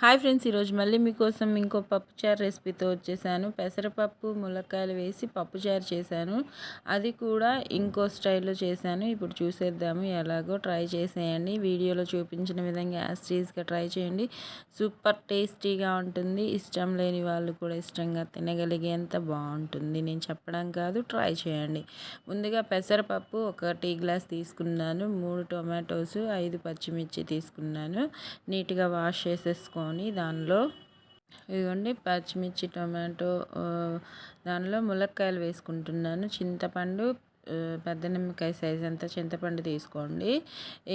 Hi friends, ఈరోజు మళ్ళీ మీకోసం ఇంకో పప్పుచారు రెసిపీతో వచ్చేసాను. పెసరపప్పు ములక్కాయలు వేసి పప్పుచారు చేశాను. అది కూడా ఇంకో స్టైల్లో చేశాను. ఇప్పుడు చూసేద్దాము ఎలాగో. ట్రై చేసేయండి. వీడియోలో చూపించిన విధంగా యాజ్ టీజ్గా ట్రై చేయండి. సూపర్ టేస్టీగా ఉంటుంది. ఇష్టం లేని వాళ్ళు కూడా ఇష్టంగా తినగలిగేంత బాగుంటుంది. నేను చెప్పడం కాదు, ట్రై చేయండి. ముందుగా పెసరపప్పు ఒక టీ గ్లాస్ తీసుకున్నాను. 3 టొమాటోస్, 5 పచ్చిమిర్చి తీసుకున్నాను. నీట్గా వాష్ చేసేసుకొని దానిలో ఇదిగోండి పచ్చిమిర్చి, టొమాటో, దానిలో ములక్కాయలు వేసుకుంటున్నాను. చింతపండు, పెద్ద నిమ్మకాయ సైజ్ అంతా చింతపండు తీసుకోండి.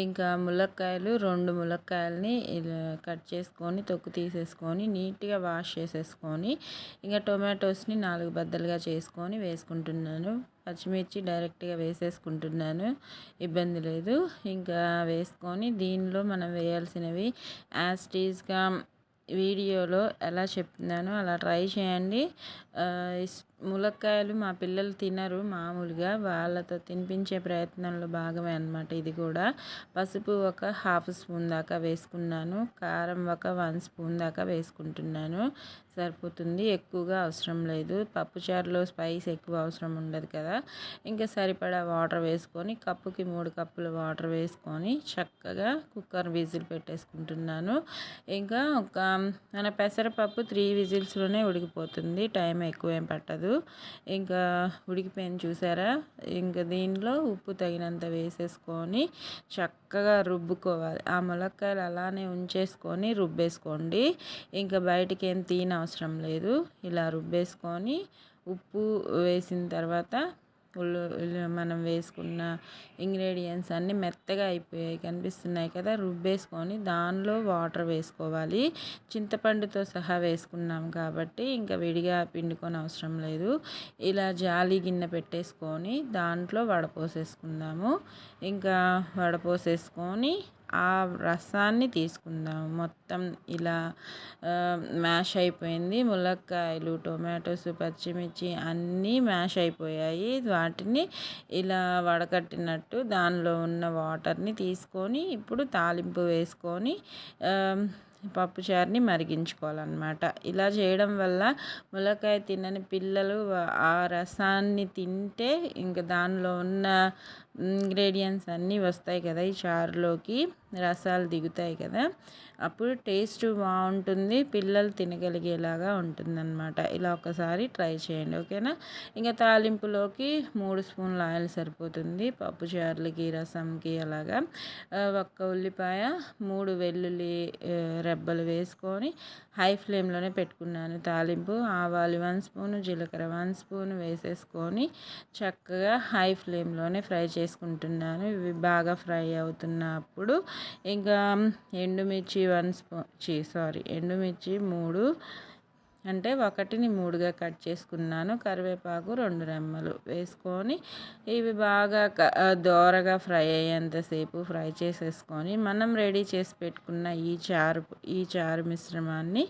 ఇంకా ములక్కాయలు 2 ములక్కాయలని ఇలా కట్ చేసుకొని తొక్కు తీసేసుకొని నీట్గా వాష్ చేసేసుకొని, ఇంకా టొమాటోస్ని 4 బద్దలుగా చేసుకొని వేసుకుంటున్నాను. పచ్చిమిర్చి డైరెక్ట్గా వేసేసుకుంటున్నాను, ఇబ్బంది లేదు. ఇంకా వేసుకొని దీనిలో మనం వేయాల్సినవి యాజ్ టీజ్గా వీడియోలో ఎలా చెప్తున్నానో అలా ట్రై చేయండి. ములక్కాయలు మా పిల్లలు తినరు మామూలుగా, వాళ్ళతో తినిపించే ప్రయత్నంలో భాగమే అన్నమాట ఇది కూడా. పసుపు ఒక 1/2 స్పూన్ దాకా వేసుకున్నాను. కారం ఒక 1 స్పూన్ దాకా వేసుకుంటున్నాను. సరిపోతుంది, ఎక్కువగా అవసరం లేదు. పప్పుచారులో స్పైస్ ఎక్కువ అవసరం ఉండదు కదా. ఇంకా సరిపడా వాటర్ వేసుకొని, కప్పుకి 3 కప్పుల వాటర్ వేసుకొని చక్కగా కుక్కర్ విజిల్ పెట్టేసుకుంటున్నాను. ఇంకా మన పెసరపప్పు 3 విజిల్స్లోనే ఉడికిపోతుంది, టైం ఎక్కువేం పట్టదు. ఇంకా ఉడికిపోయింది చూసారా. ఇంకా దీనిలో ఉప్పు తగినంత వేసేసుకొని చక్కగా రుబ్బుకోవాలి. ఆ ములక్కాయలు అలానే ఉంచేసుకొని రుబ్బేసుకోండి. ఇంకా బయటికి ఏం తీయనవసరం లేదు. ఇలా రుబ్బేసుకొని ఉప్పు వేసిన తర్వాత మనం వేసుకున్న ఇంగ్రీడియంట్స్ అన్నీ మెత్తగా అయిపోయాయి, కనిపిస్తున్నాయి కదా. రుబ్బేసుకొని దానిలో వాటర్ వేసుకోవాలి. చింతపండుతో సహా వేసుకున్నాం కాబట్టి ఇంకా విడిగా పిండుకొని అవసరం లేదు. ఇలా జాలి గిన్నె పెట్టేసుకొని దాంట్లో వడపోసేసుకుందాము. ఇంకా వడపోసేసుకొని ఆ రసాన్ని తీసుకుందాము. మొత్తం ఇలా మ్యాష్ అయిపోయింది. ములక్కాయలు, టొమాటోస్, పచ్చిమిర్చి అన్నీ మ్యాష్ అయిపోయాయి. వాటిని ఇలా వడకట్టినట్టు దానిలో ఉన్న వాటర్ని తీసుకొని ఇప్పుడు తాలింపు వేసుకొని పప్పుచారుని మరిగించుకోవాలన్నమాట. ఇలా చేయడం వల్ల ములక్కాయ తినని పిల్లలు ఆ రసాన్ని తింటే ఇంకా దానిలో ఉన్న ఇంగ్రీడియంట్స్ అన్నీ వస్తాయి కదా, ఈ చారులోకి రసాలు దిగుతాయి కదా, అప్పుడు టేస్ట్ బాగుంటుంది, పిల్లలు తినగలిగేలాగా ఉంటుందన్నమాట. ఇలా ఒకసారి ట్రై చేయండి, ఓకేనా. ఇంకా తాలింపులోకి 3 స్పూన్ల ఆయిల్ సరిపోతుంది. పప్పుచారులకి, రసంకి అలాగా. ఒక్క ఉల్లిపాయ, 3 వెల్లుల్లి రెబ్బలు వేసుకొని హై ఫ్లేమ్లోనే పెట్టుకున్నాను. తాలింపు ఆవాలు 1 స్పూను, జీలకర్ర 1 స్పూన్ వేసేసుకొని చక్కగా హై ఫ్లేమ్లోనే ఫ్రై చేసుకుంటున్నాను. ఇవి బాగా ఫ్రై అవుతున్నప్పుడు ఇంకా ఎండుమిర్చి 3, అంటే ఒకటిని 3గా కట్ చేసుకున్నాను. కరివేపాకు 2 రెమ్మలు వేసుకొని ఇవి బాగా దోరగా ఫ్రై అయ్యేంతసేపు ఫ్రై చేసేసుకొని మనం రెడీ చేసి పెట్టుకున్న ఈ చారు మిశ్రమాన్ని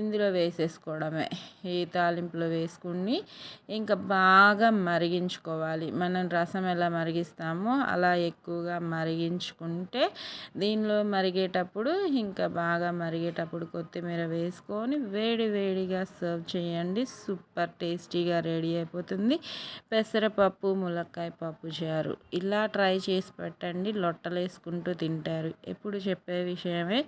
ఇందులో వేసేసుకోవడమే. ఈ తాలింపులో వేసుకుని ఇంకా బాగా మరిగించుకోవాలి. మనం రసం ఎలా మరిగిస్తామో అలా ఎక్కువగా మరిగించుకుంటే దీనిలో మరిగేటప్పుడు ఇంకా బాగా మరిగేటప్పుడు కొత్తిమీర వేసుకొని వేడి వేడిగా సర్వ్ చేయండి. సూపర్ టేస్టీగా రెడీ అయిపోతుంది పెసరపప్పు ములక్కాయ పప్పు చారు. ఇలా ట్రై చేసి పెట్టండి, లొట్టలేసుకుంటూ తింటారు. ఎప్పుడు చెప్పే విషయమే,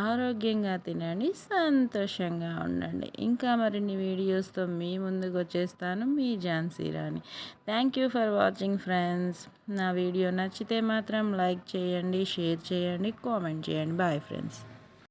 ఆరోగ్యంగా తినండి, సంతోషంగా ఉండండి. ఇంకా మరిన్ని వీడియోస్తో మీ ముందుకు వచ్చేస్తాను, మీ Jhansi Rani. Thank you for watching friends. నా వీడియో నచ్చితే మాత్రం లైక్ చేయండి, షేర్ చేయండి, కామెంట్ చేయండి. Bye friends.